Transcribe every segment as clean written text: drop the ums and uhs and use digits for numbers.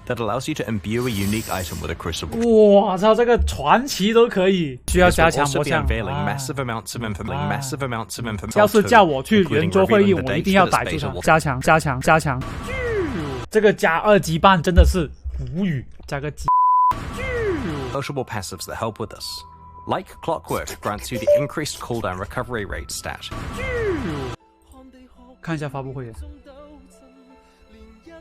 that allows you to imbue a unique item with a crucible. 哇操，这个传奇都可以，需要加强魔像。massive amounts of information. 要是叫我去圆桌会议，我一定要逮住他。加强，加强，加强。这个加2级半真的是无语，加个鸡。Sociable passives that help with this. Like Clockwork grants you the increased cooldown recovery rate stat. 看一下发布会。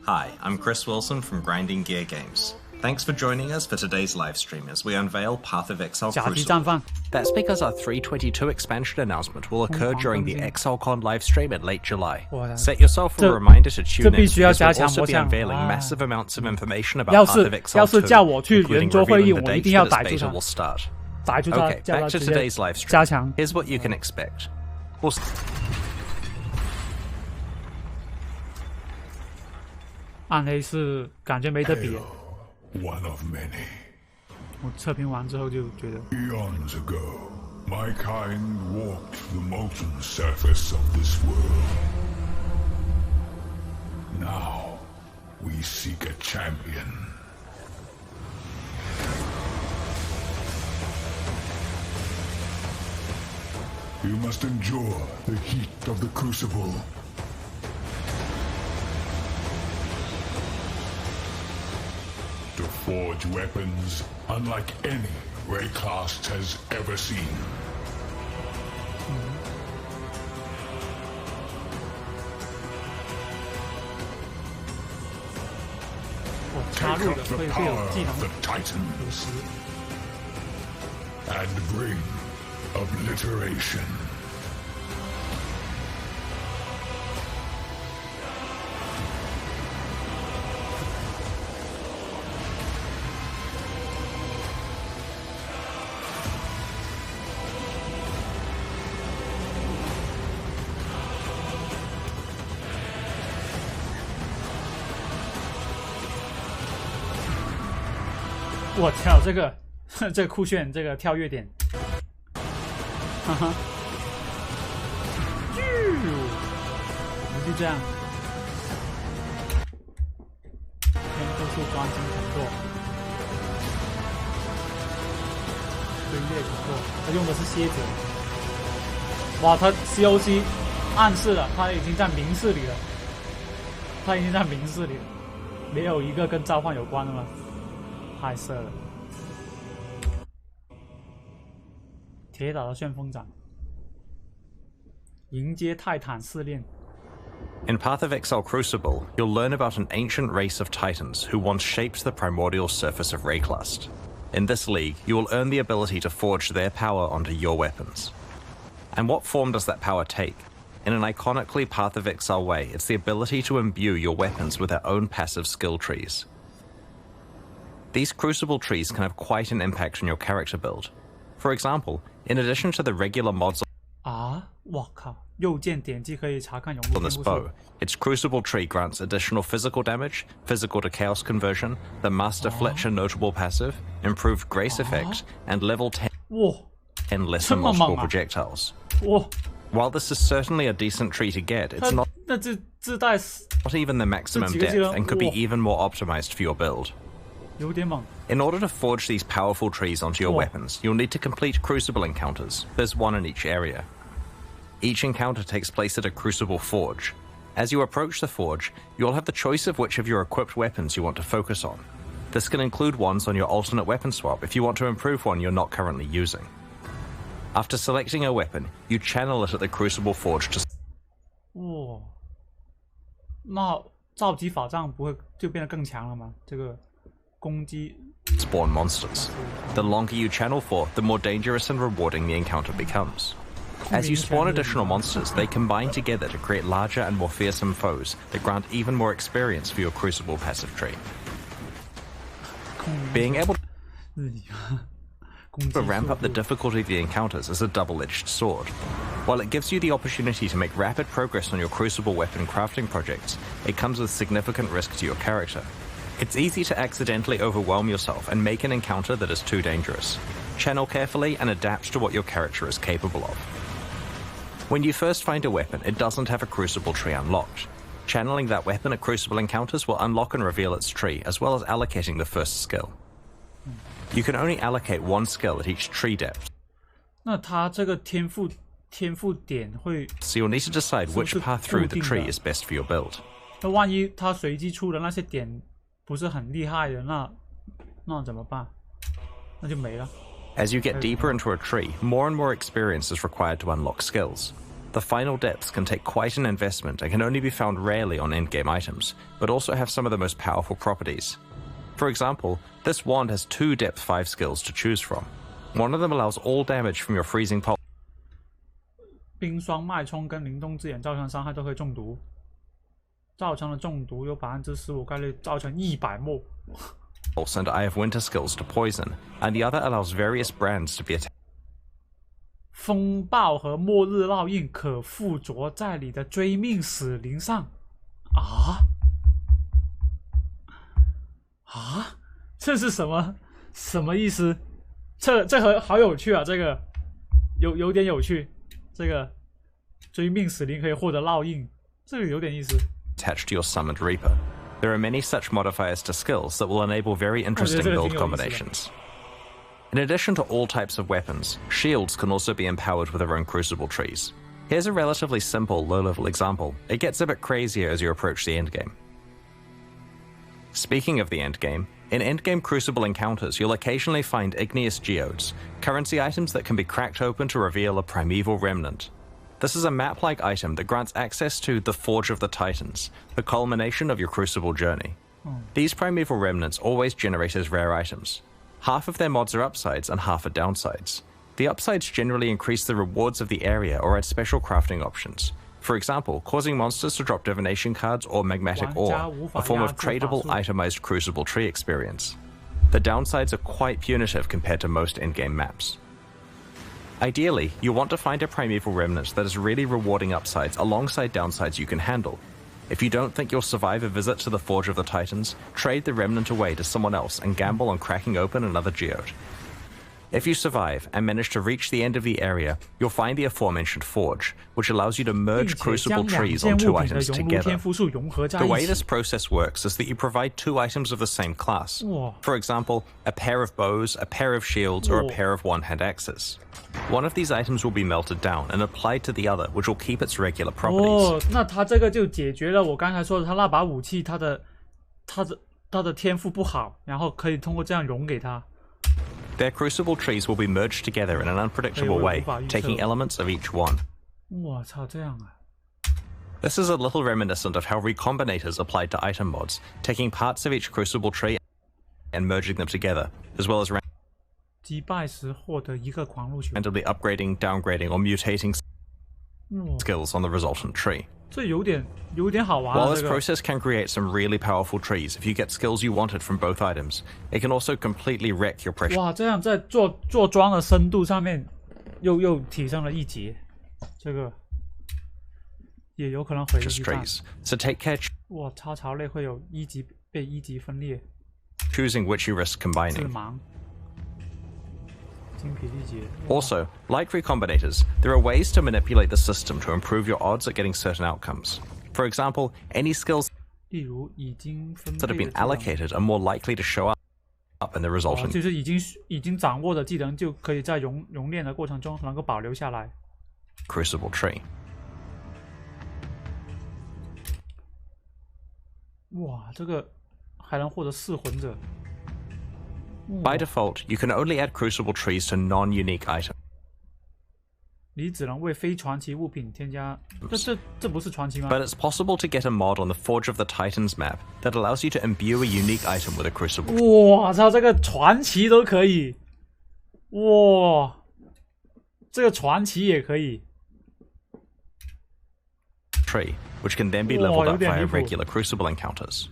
Hi, I'm Chris Wilson from Grinding Gear Games. Thanks for joining us for today's live stream as we unveil Path of Exile Crucible. That's because our 322 expansion announcement will occur during the ExileCon live stream in late July. Set yourself a reminder to tune in because we'll also be unveiling massive amounts of information about Path of Exile 2, including revealing the date for this beta will start. Okay, back to today's live stream. Here's what you can expect. We'll 暗黑是感觉没得比。 One of many. 我测评完之后就觉得。 Eons ago, my kind walked the molten surface of this world. Now, we seek a champion. You must endure the heat of the crucible. To forge weapons unlike any Raycast has ever seen. Take up the power of the Titans and bring obliteration. "我操，这个这个酷炫，这个跳跃点，哈哈，就这样，全都是专精操作，飞跃操作，他用的是蝎子，哇，他 COC 暗示了，他已经在明示里了，没有一个跟召唤有关的吗？ 太色了！铁岛的旋风斩，迎接泰坦试炼。 In Path of Exile Crucible, you'll learn about an ancient race of titans who once shaped the primordial surface of Rayclust. In this league, you will earn the ability to forge their power onto your weapons. And what form does that power take? In an iconically Path of Exile way, it's the ability to imbue your weapons with their own passive skill trees. These Crucible trees can have quite an impact on your character build. For example, in addition to the regular mods on this bow, its Crucible tree grants additional physical damage, physical to chaos conversion, the Master Fletcher notable passive, improved grace effect, and level 10 lessen multiple projectiles. While this is certainly a decent tree to get, it's not even the maximum depth and could be even more optimized for your build. In order to forge these powerful trees onto your weapons, you'll need to complete Crucible encounters. There's one in each area. Each encounter takes place at a Crucible forge. As you approach the forge, you'll have the choice of which of your equipped weapons you want to focus on. This can include ones on your alternate weapon swap if you want to improve one you're not currently using. After selecting a weapon, you channel it at the Crucible forge to... 那召集法杖不会就变得更强了吗？这个 spawn monsters. The longer you channel for, the more dangerous and rewarding the encounter becomes. As you spawn additional monsters, they combine together to create larger and more fearsome foes that grant even more experience for your Crucible passive tree. Being able to ramp up the difficulty of the encounters is a double-edged sword. While it gives you the opportunity to make rapid progress on your Crucible weapon crafting projects, it comes with significant risk to your character. It's easy to accidentally overwhelm yourself and make an encounter that is too dangerous. Channel carefully and adapt to what your character is capable of. When you first find a weapon, it doesn't have a Crucible tree unlocked. Channeling that weapon at Crucible encounters will unlock and reveal its tree, as well as allocating the first skill. You can only allocate one skill at each tree depth. 那他这个天赋点会 So you'll need to decide which path through the tree is best for your build. 那万一他随机出的那些点不是很厉害的，那怎么办？那就没了。As you get deeper into a tree, more and more experience is required to unlock skills. The final depths can take quite an investment and can only be found rarely on endgame items, but also have some of the most powerful properties. For example, this wand has 2 depth 5 skills to choose from. One of them allows all damage from your freezing pulse. 冰霜脉冲跟灵动之眼造成的伤害都可以中毒，造成的中毒有15%概率造成100墨。And Eye of Winter skills to poison, and the other allows various brands to be attacked. 风暴和末日烙印可附着在你的追命死灵上。这是什么意思？这好有趣啊！这个有点有趣。这个追命死灵可以获得烙印，这个有点意思。Attached to your summoned Reaper. There are many such modifiers to skills that will enable very interesting build combinations. In addition to all types of weapons, shields can also be empowered with their own crucible trees. Here's a relatively simple low-level example. It gets a bit crazier as you approach the endgame. Speaking of the endgame, in endgame crucible encounters, you'll occasionally find igneous geodes, currency items that can be cracked open to reveal a primeval remnant. This is a map-like item that grants access to the Forge of the Titans, the culmination of your crucible journey. These primeval remnants always generate as rare items. Half of their mods are upsides and half are downsides. The upsides generally increase the rewards of the area or add special crafting options. For example, causing monsters to drop divination cards or magmatic ore, a form of tradable itemized crucible tree experience. The downsides are quite punitive compared to most in-game maps. Ideally, you want to find a primeval remnant that is really rewarding upsides alongside downsides you can handle. If you don't think you'll survive a visit to the Forge of the Titans, trade the remnant away to someone else and gamble on cracking open another geode. If you survive and manage to reach the end of the area, you'll find the aforementioned forge, which allows you to merge crucible trees on 2 items together. The way this process works is that you provide 2 items of the same class. For example, a pair of bows, a pair of shields, or a pair of one-hand axes. One of these items will be melted down and applied to the other, which will keep its regular properties. 那他这个就解决了我刚才说的，他那把武器，他的天赋不好，然后可以通过这样融给他。Their crucible trees will be merged together in an unpredictable way, taking elements of each one. 我操，这样啊！ This is a little reminiscent of how recombinators applied to item mods, taking parts of each crucible tree and merging them together, as well as 击败时获得1个狂怒球 randomly upgrading, downgrading, or mutating skills on the resultant tree. 这有点好玩。 While this process can create some really powerful trees, if you get skills you wanted from both items, it can also completely wreck your precious. 哇，这样在做装的深度上面又提升了1级，这个也有可能毁一半。 So take care. 哇，超槽类会有被1级分裂。 Choosing which you risk combining. 致盲。 Also, like recombinators, there are ways to manipulate the system to improve your odds at getting certain outcomes. For example, any skills that have been allocated are more likely to show up in the resultant. 就是已经掌握的技能，就可以在熔炼的过程中能够保留下来。 Crucible tree. 哇，这个还能获得4魂者。 By default, you can only add crucible trees to non-unique items. 你只能为非传奇物品添加，这不是传奇吗？ But it's possible to get a mod on the Forge of the Titans map that allows you to imbue a unique item with a crucible. 哇操，这个传奇都可以！哇，这个传奇也可以。 Tree, which can then be leveled up via regular crucible encounters.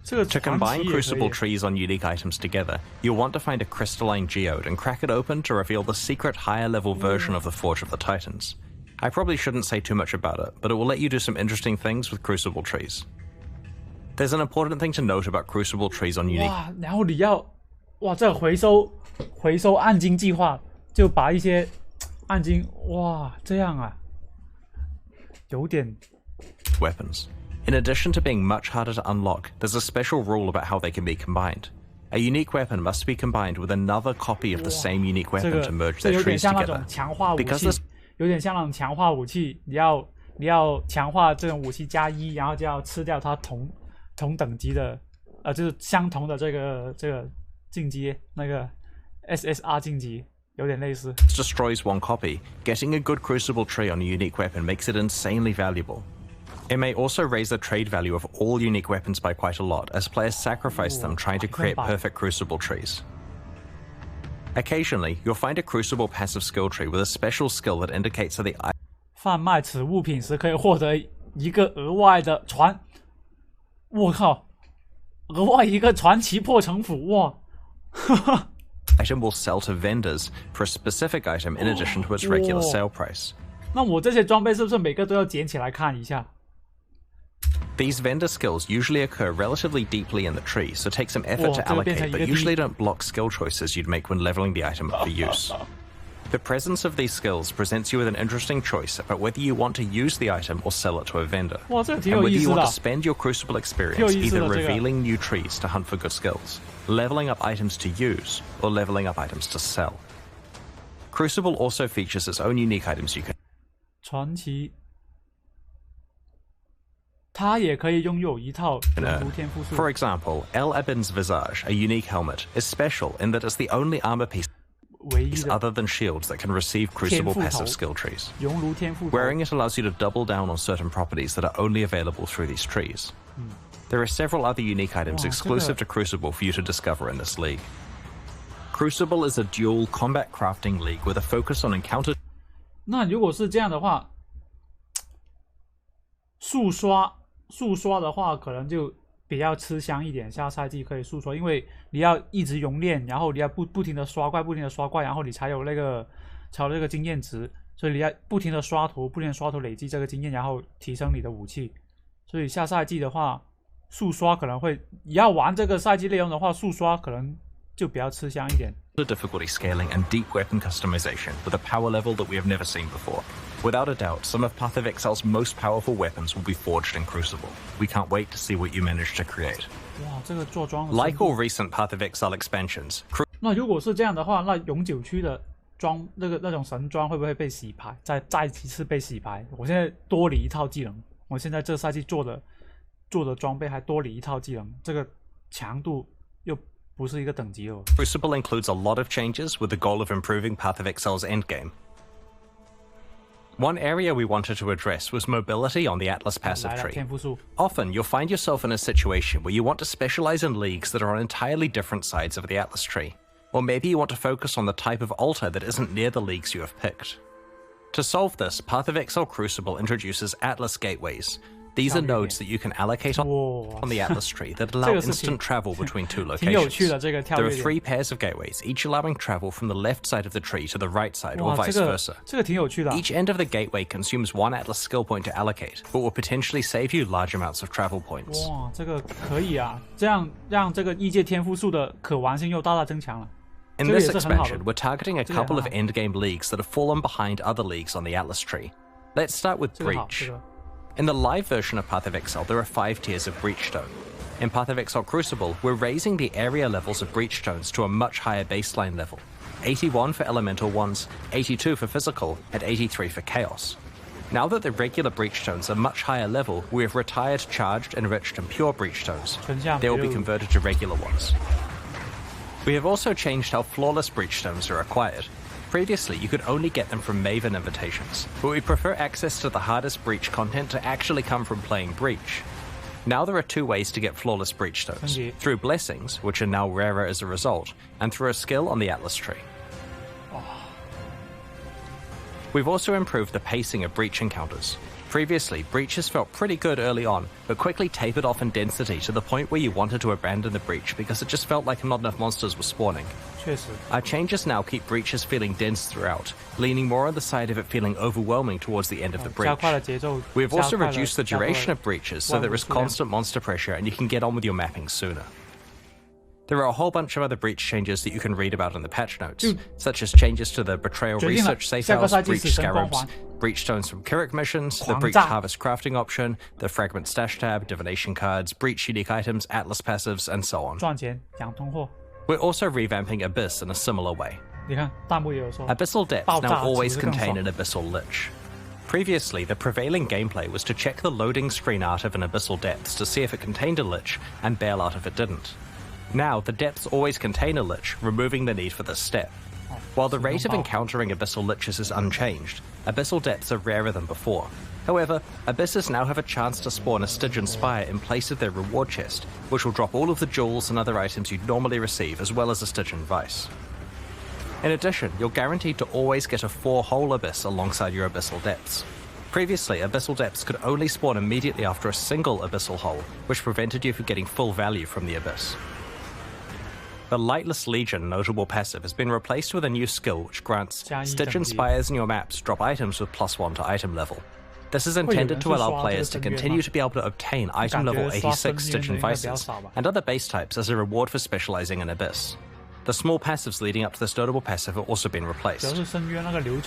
To combine crucible trees on unique items together, you'll want to find a crystalline geode and crack it open to reveal the secret higher-level version of the Forge of the Titans. I probably shouldn't say too much about it, but it will let you do some interesting things with crucible trees. There's an important thing to note about crucible trees on unique... 哇，然后你要，哇，这个回收暗金计划，就把一些暗金，哇，这样啊，有点 weapons. In addition to being much harder to unlock, there's a special rule about how they can be combined. A unique weapon must be combined with another copy of the same unique weapon to merge their trees together. Because this 有点像那种强化武器，你要强化这种武器加1，然后就要吃掉它同等级的，就是相同的这个晋级那个 SSR 晋级，有点类似。destroys one copy. Getting a good Crucible tree on a unique weapon makes it insanely valuable. It may also raise the trade value of all unique weapons by quite a lot, as players sacrifice them trying to create perfect Crucible trees. Occasionally, you'll find a Crucible passive skill tree with a special skill that indicates that the 贩卖此物品时可以获得一个额外的传，我靠，额外一个传奇破城斧，哇！item will sell to vendors for a specific item in addition to its regular sale price. 那我这些装备是不是每个都要捡起来看一下？ These vendor skills usually occur relatively deeply in the tree, so take some effort to allocate, but usually don't block skill choices you'd make when leveling the item up for use. The presence of these skills presents you with an interesting choice about whether you want to use the item or sell it to a vendor, and whether you want to spend your Crucible experience either revealing new trees to hunt for good skills, leveling up items to use, or leveling up items to sell. Crucible also features its own unique items you can 传奇，它也可以拥有一套永无天赋术。For example, El Ebin's Visage, a unique helmet, is special in that it's the only armor piece other than shields that can receive Crucible passive skill trees. Wearing it allows you to double down on certain properties that are only available through these trees. There are several other unique items exclusive to Crucible for you to discover in this league. Crucible is a dual combat crafting league with a focus on encounter. 那如果是这样的话，速刷的话，可能就比较吃香一点。下赛季可以速刷，因为你要一直熔炼，然后你要不停的刷怪，然后你才有那个经验值，所以你要不停的刷图，累积这个经验，然后提升你的武器。所以下赛季的话，速刷可能会，你要玩这个赛季内容的话，速刷可能就比较吃香一点。Difficulty scaling and deep weapon customization with a power level that we have never seen before. Without a doubt, some of Path of Exile's most powerful weapons will be forged in Crucible. We can't wait to see what you manage to create. 哇，这个做装 Like all recent Path of Exile expansions. 那如果是这样的话，那永久区的装那种神装会不会被洗牌？再一次被洗牌？我现在多了一套技能，我现在这赛季做的装备还多了一套技能，这个强度又不是一个等级哦。Crucible includes a lot of changes with the goal of improving Path of Exile's endgame. One area we wanted to address was mobility on the Atlas passive tree. Often, you'll find yourself in a situation where you want to specialize in leagues that are on entirely different sides of the Atlas tree. Or maybe you want to focus on the type of altar that isn't near the leagues you have picked. To solve this, Path of Exile Crucible introduces Atlas gateways. These are nodes that you can allocate on the Atlas tree that allow instant travel between two locations. There are 3 pairs of gateways, each allowing travel from the left side of the tree to the right side, or vice versa. Each end of the gateway consumes 1 Atlas skill point to allocate, but will potentially save you large amounts of travel points. 哇，这个可以啊，这样让这个异界天赋树的可玩性又大大增强了。In this expansion, we're targeting a couple of endgame leagues that have fallen behind other leagues on the Atlas tree. Let's start with Breach. In the live version of Path of Exile, there are 5 tiers of Breachstone. In Path of Exile Crucible, we're raising the area levels of Breachstones to a much higher baseline level. 81 for elemental ones, 82 for physical, and 83 for chaos. Now that the regular Breachstones are much higher level, we have retired charged, enriched, and pure Breachstones. They will be converted to regular ones. We have also changed how flawless Breachstones are acquired. Previously, you could only get them from Maven invitations, but we prefer access to the hardest Breach content to actually come from playing Breach. Now there are 2 ways to get flawless Breachstones, through Blessings, which are now rarer as a result, and through a skill on the Atlas tree. We've also improved the pacing of Breach encounters. Previously, Breaches felt pretty good early on, but quickly tapered off in density to the point where you wanted to abandon the Breach because it just felt like not enough monsters were spawning. Our changes now keep Breaches feeling dense throughout, leaning more on the side of it feeling overwhelming towards the end of the Breach. We have also reduced the duration of Breaches so there is constant monster pressure and you can get on with your mapping sooner. There are a whole bunch of other breach changes that you can read about in the patch notes, such as changes to the Betrayal Research safe house, breach scarabs, breach stones from Kirik missions, the breach harvest crafting option, the fragment stash tab, divination cards, breach unique items, atlas passives, and so on. 赚钱养通货。 We're also revamping Abyss in a similar way. 你看弹幕也有说 Abyssal depths now always contain an Abyssal Lich. Previously, the prevailing gameplay was to check the loading screen art of an Abyssal Depths to see if it contained a Lich, and bail out if it didn't. Now, the depths always contain a Lich, removing the need for this step. While the rate of encountering Abyssal Liches is unchanged, Abyssal Depths are rarer than before. However, Abysses now have a chance to spawn a Stygian Spire in place of their reward chest, which will drop all of the jewels and other items you'd normally receive, as well as a Stygian Vice. In addition, you're guaranteed to always get a 4-hole Abyss alongside your Abyssal Depths. Previously, Abyssal Depths could only spawn immediately after a single Abyssal hole, which prevented you from getting full value from the Abyss. The Lightless Legion notable passive has been replaced with a new skill which grants Stygian Spires in your maps drop items with +1 to item level. This is intended to allow players to continue to be able to obtain item level 86 Stygian Vices and other base types as a reward for specializing in Abyss. The small passives leading up to this notable passive have also been replaced.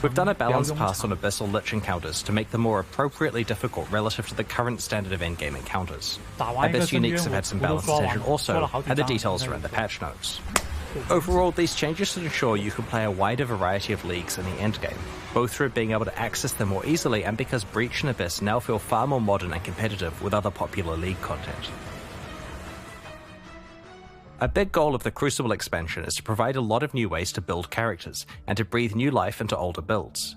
We've done a balance pass on Abyssal Lich encounters to make them more appropriately difficult relative to the current standard of endgame encounters. Abyss uniques have had some balance attention also, and the details are in the patch notes. Overall, these changes should ensure you can play a wider variety of leagues in the endgame, both through being able to access them more easily and because Breach and Abyss now feel far more modern and competitive with other popular league content. A big goal of the Crucible expansion is to provide a lot of new ways to build characters, and to breathe new life into older builds.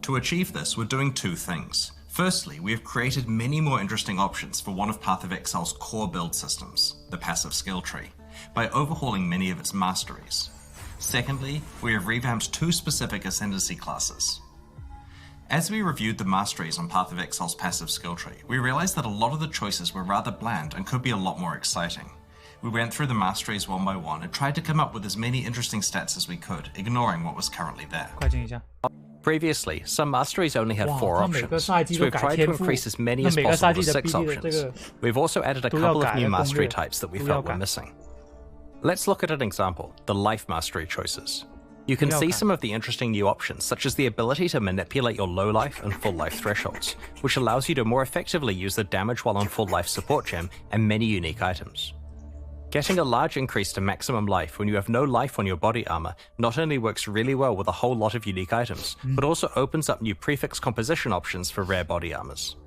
To achieve this, we're doing two things. Firstly, we have created many more interesting options for one of Path of Exile's core build systems, the passive skill tree, by overhauling many of its masteries. Secondly, we have revamped 2 specific Ascendancy classes. As we reviewed the masteries on Path of Exile's passive skill tree, we realized that a lot of the choices were rather bland and could be a lot more exciting. We went through the masteries one by one and tried to come up with as many interesting stats as we could, ignoring what was currently there. Previously, some masteries only had 4 options, so we've tried to increase as many as possible to 6 options. We've also added a couple of new mastery types that we felt were missing. Let's look at an example, the life mastery choices. You can see some of the interesting new options, such as the ability to manipulate your low life and full life thresholds, which allows you to more effectively use the damage while on full life support gem and many unique items. Getting a large increase to maximum life when you have no life on your body armor not only works really well with a whole lot of unique items, but also opens up new prefix composition options for rare body armors.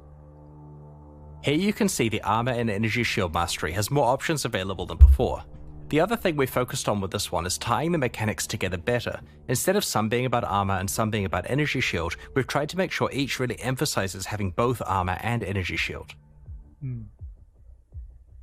Here you can see the armor and energy shield mastery has more options available than before. The other thing we focused on with this one is tying the mechanics together better. Instead of some being about armor and some being about energy shield, we've tried to make sure each really emphasizes having both armor and energy shield.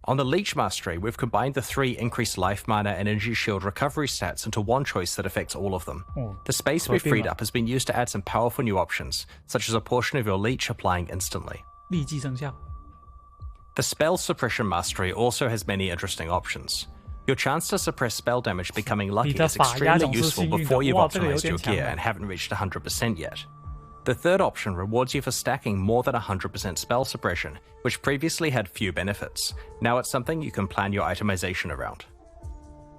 On the Leech Mastery, we've combined the 3 increased life mana and energy shield recovery stats into one choice that affects all of them. The space we've freed up has been used to add some powerful new options, such as a portion of your Leech applying instantly. The Spell Suppression Mastery also has many interesting options. Your chance to suppress spell damage becoming lucky is extremely useful before you've optimized your gear and haven't reached 100% yet. The third option rewards you for stacking more than 100% spell suppression, which previously had few benefits. Now it's something you can plan your itemization around.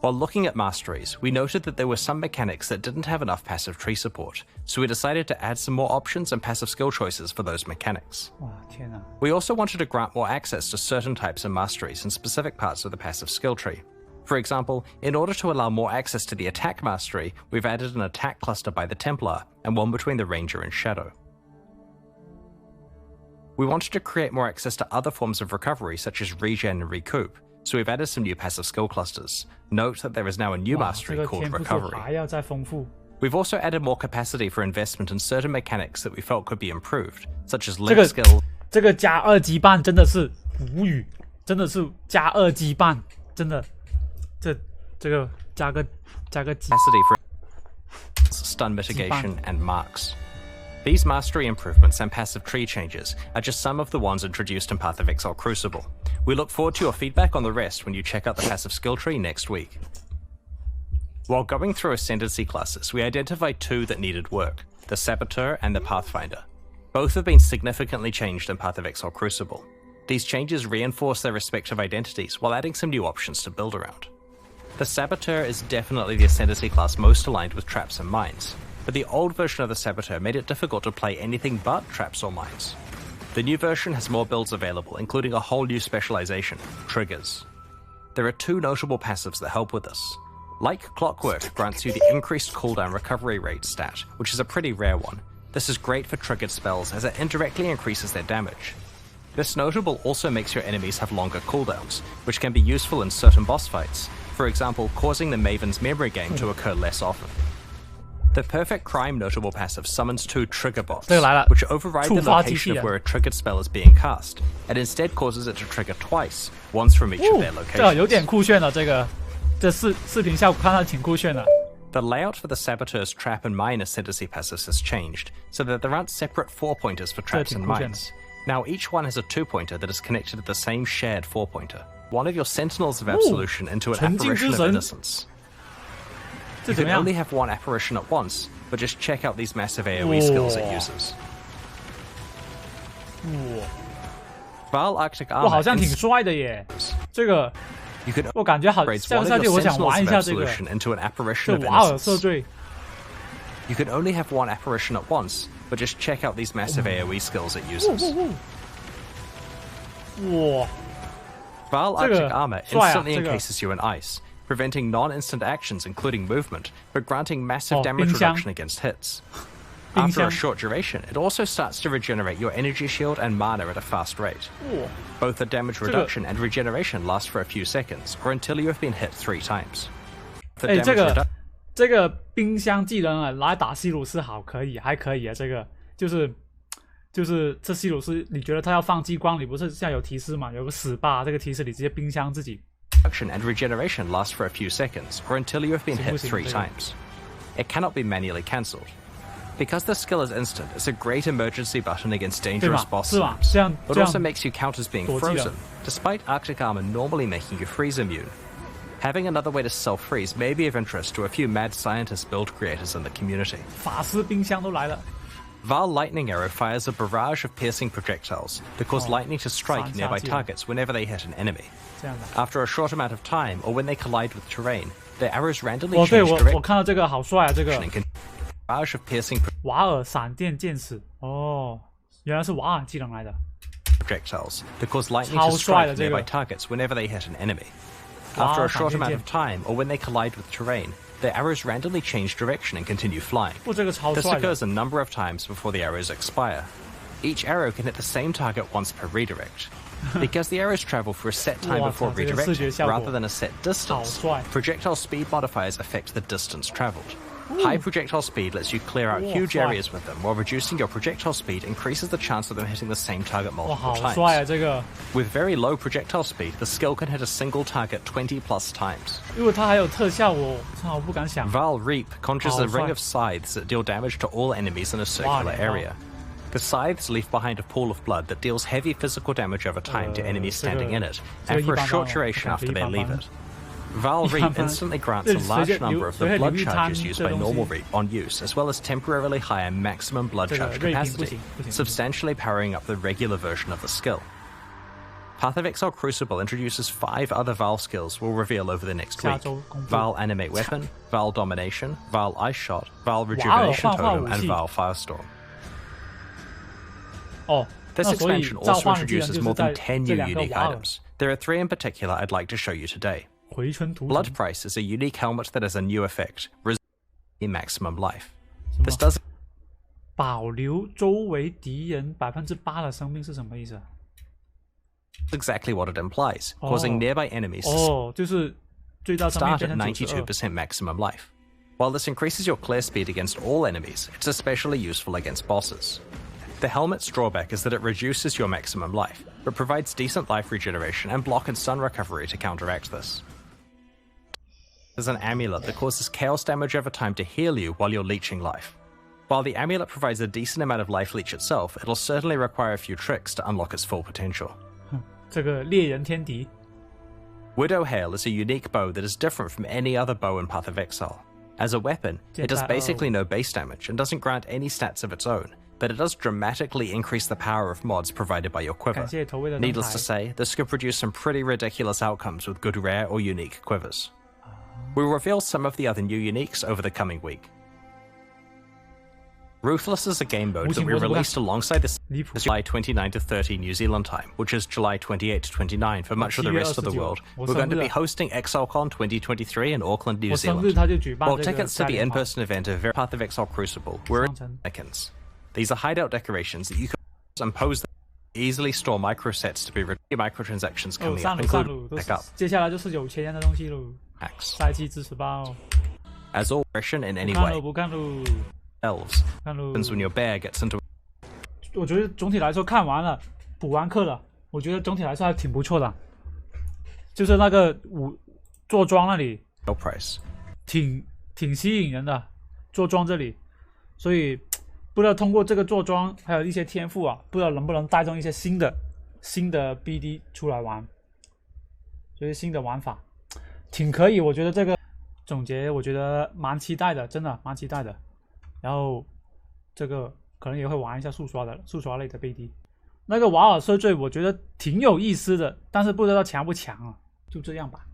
While looking at masteries, we noted that there were some mechanics that didn't have enough passive tree support, so we decided to add some more options and passive skill choices for those mechanics. We also wanted to grant more access to certain types of masteries in specific parts of the passive skill tree. For example, in order to allow more access to the attack mastery, we've added an attack cluster by the Templar and one between the Ranger and Shadow. We wanted to create more access to other forms of recovery such as regen and recoup, so we've added some new passive skill clusters. Note that there is now a new mastery called Recovery. We've also added more capacity for investment in certain mechanics that we felt could be improved, such as link skills. 这个加2级半真的是无语，真的是加2级半，真的。这个加个 capacity for stun mitigation and marks. These mastery improvements and passive tree changes are just some of the ones introduced in Path of Exile Crucible. We look forward to your feedback on the rest when you check out the passive skill tree next week. While going through Ascendancy classes, we identified 2 that needed work, the Saboteur and the Pathfinder. Both have been significantly changed in Path of Exile Crucible. These changes reinforce their respective identities while adding some new options to build around. The Saboteur is definitely the Ascendancy class most aligned with traps and mines, but the old version of the Saboteur made it difficult to play anything but traps or mines. The new version has more builds available, including a whole new specialization, triggers. There are two notable passives that help with this. Like Clockwork grants you the increased cooldown recovery rate stat, which is a pretty rare one. This is great for triggered spells as it indirectly increases their damage. This notable also makes your enemies have longer cooldowns, which can be useful in certain boss fights, for example causing the Maven's memory game to occur less often. The Perfect Crime notable passive summons two trigger bots, which override the location of where a triggered spell is being cast, and instead causes it to trigger twice, once from each of their locations. 这有点酷炫了，这视频效果看到挺酷炫的。The layout for the Saboteur's trap and mine ascendancy passives has changed, so that there aren't separate 4-pointers for traps and mines. Now each one has a 2-pointer that is connected to the same shared 4-pointer. One of your Sentinels of Absolution into an Apparition of Innocence. You can only have one apparition at once, but just check out these massive AoE skills it uses. Val Arctic Armor 好像挺帅的耶，这个我感觉好，下个赛季我想玩一下这个。这瓦尔色坠。You can only have one apparition at once, but just check out these massive AoE skills it uses. 哇 Val Arctic Armor instantly encases you in ice, preventing non-instant actions including movement, but granting massive damage reduction against hits. After a short duration, it also starts to regenerate your energy shield and mana at a fast rate. Both the damage reduction and regeneration last for a few seconds, or until you have been hit 3 times. 这个冰箱技能啊，拿来打西鲁斯好，还可以啊。这个就是这西鲁斯，你觉得他要放激光，你不是现在有提示吗？有个死吧，这个提示你直接冰箱自己。And regeneration lasts for a few seconds, or until you have been hit 3 times. It cannot be manually cancelled. Because the skill is instant, it's a great emergency button against dangerous boss types. It also makes you count as being frozen, despite Arctic Armor normally making you freeze immune. Having another way to self-freeze may be of interest to a few mad scientist build creators in the community. 法师冰箱都来了。Val Lightning Arrow fires a barrage of piercing projectiles that cause lightning to strike nearby targets whenever they hit an enemy. After a short amount of time, or when they collide with terrain, their arrows randomly change direction. 我看到这个好帅啊，这个。Barrage of piercing 瓦尔闪电剑矢，哦，原来是瓦尔技能来的。Projectiles that cause lightning to strike nearby targets whenever they hit an enemy. After a short amount of time, or when they collide with terrain, their arrows randomly change direction and continue flying. This occurs a number of times before the arrows expire. Each arrow can hit the same target once per redirect. Because the arrows travel for a set time before redirecting, rather than a set distance, projectile speed modifiers affect the distance traveled. High projectile speed lets you clear out huge areas with them, while reducing your projectile speed increases the chance of them hitting the same target multiple times. With very low projectile speed, the skill can hit a single target 20+ times. Val Reap conjures a ring of scythes that deal damage to all enemies in a circular area. The scythes leave behind a pool of blood that deals heavy physical damage over time to enemies standing in it, and for a short duration after they leave it. Val Reap instantly grants a large number of the blood charges used by normal Reap on use, as well as temporarily higher maximum blood charge capacity, substantially powering up the regular version of the skill. Path of Exile Crucible introduces 5 other Val skills we'll reveal over the next week. Val Animate Weapon, Val Domination, Val Ice Shot, Val Rejuvenation Totem, and Val Firestorm. This expansion also introduces more than 10 new unique items. There are 3 in particular I'd like to show you today. Blood Price is a unique helmet that has a new effect, in maximum life. This does 保留周围敌人8%的生命是什么意思？ exactly what it implies, causing nearby enemies to start at 92% maximum life. While this increases your clear speed against all enemies, it's especially useful against bosses. The helmet's drawback is that it reduces your maximum life, but provides decent life regeneration and block and stun recovery to counteract this. There's an amulet that causes chaos damage over time to heal you while you're leeching life. While the amulet provides a decent amount of life leech itself, it'll certainly require a few tricks to unlock its full potential. 这个猎人天敌 Widow Hail is a unique bow that is different from any other bow in Path of Exile. As a weapon, it does basically no base damage and doesn't grant any stats of its own, but it does dramatically increase the power of mods provided by your quiver. Needless to say, this could produce some pretty ridiculous outcomes with good rare or unique quivers. We'll reveal some of the other new uniques over the coming week. Ruthless is a game mode that we released alongside this July 29 to 30 New Zealand time, which is July 28 to 29 for much of the rest of the world. We're going to be hosting ExileCon 2023 in Auckland, New Zealand. While tickets to the in-person event are very path of Exile Crucible, we're icons. These are hideout decorations that you can impose easily store micro sets to be microtransactions coming up, including backup. 接下来就是有钱人的东西喽。赛季支持包。As all version in any way. 不看喽。Elves. 看喽。When your bear gets into. 我觉得总体来说看完了，补完课了，我觉得总体来说还挺不错的。就是那个坐庄那里， No price. 挺吸引人的，坐庄这里，所以。不知道通过这个坐庄，还有一些天赋啊，不知道能不能带动一些新的 BD 出来玩，就是新的玩法，挺可以。我觉得这个总结，我觉得蛮期待的，真的蛮期待的。然后这个可能也会玩一下速刷类的 BD。那个瓦尔赦罪，我觉得挺有意思的，但是不知道强不强啊。就这样吧，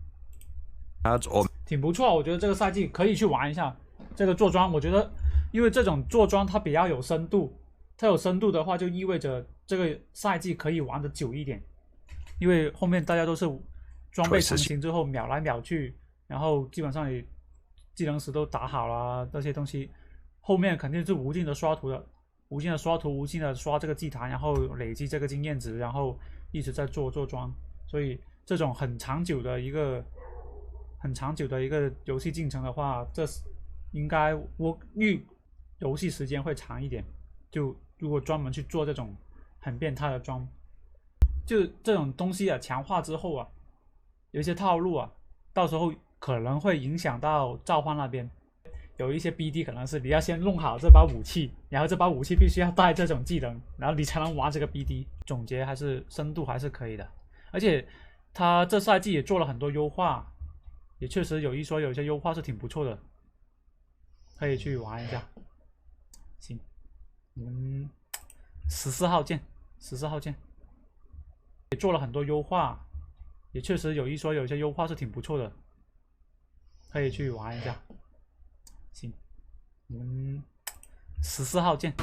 挺不错。我觉得这个赛季可以去玩一下这个坐庄，我觉得。因为这种坐庄它比较有深度，它有深度的话就意味着这个赛季可以玩得久一点，因为后面大家都是装备成型之后秒来秒去，然后基本上你技能石都打好了，这些东西后面肯定是无尽的刷图的，无尽的刷图，无尽的刷这个祭坛，然后累积这个经验值，然后一直在坐庄，所以这种很长久的一个游戏进程的话，这应该我预游戏时间会长一点，就如果专门去做这种很变态的装，就这种东西啊，强化之后啊，有一些套路啊，到时候可能会影响到召唤那边，有一些 BD 可能是你要先弄好这把武器，然后这把武器必须要带这种技能，然后你才能玩这个 BD。总结还是深度还是可以的，而且他这赛季也做了很多优化，也确实有些优化是挺不错的，可以去玩一下。行，14号见，14号见。也做了很多优化，也确实有些优化是挺不错的，可以去玩一下。行，14号见。